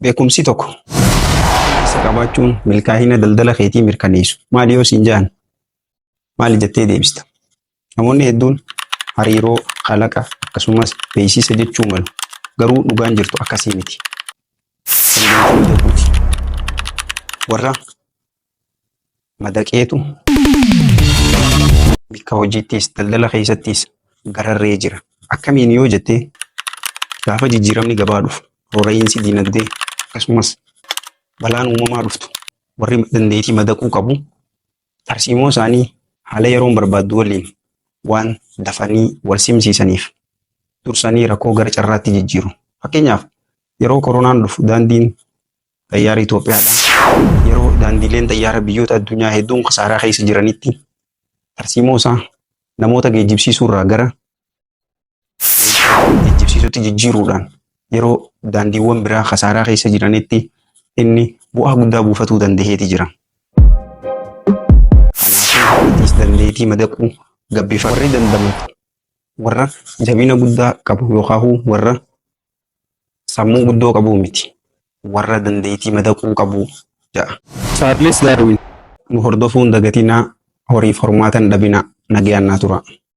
Beekumsi tokko isa qabaachuun milkaa'ina daldala keetii mirkaneessu. Maali yoo siin jaan? Maali jettee deebista? Namoonni hedduun hariiroo, kalaqa akkasumas beeksisa jechuu malu. Garuu dhugaan jirtu akkasii miti. Dandeettii madaquuti. Warra madaqeetu bakka hojiittis daldala keessattis gararree jira. Akkamiin yoo jettee gaafa jijjiiramni gabaa dhufu, roora'iinsi diinagdee akkasumas balaan uumamaa dhuftu warri dandeettii madaquu qabu tarsiimoo isaanii haala yeroon barbaaddu waliin waan dafanii wal simsiisaniif dursanii rakkoo gara carraatti jijjiiru. Fakkeenyaaf yeroo koronaan dhufu daandiin xayyaara Itoophiyaadhaan yeroo daandiileen xayyaara biyyoota addunyaa hedduun kasaaraa keessa jiranitti tarsiimoo isaa namoota geejjibsiisuurraa gara geejjibsiisutti jijjiiruudhaan yeroo daandiiwwan biraa kasaaraa keessa jiranitti inni bu'aa guddaa buufatuu danda'eeti jira. Kanaafuu dandeettii madaquu gabbifatu warri dandamatu warra jabina guddaa qabu yookaan warra sammuu guddoo qabu miti. Warra dandeettii madaquu qabu ja'a. Charles Darwin. Nu hordofuun dagatinaa horiif hormaatan dhabinaa nagayaan naa tura.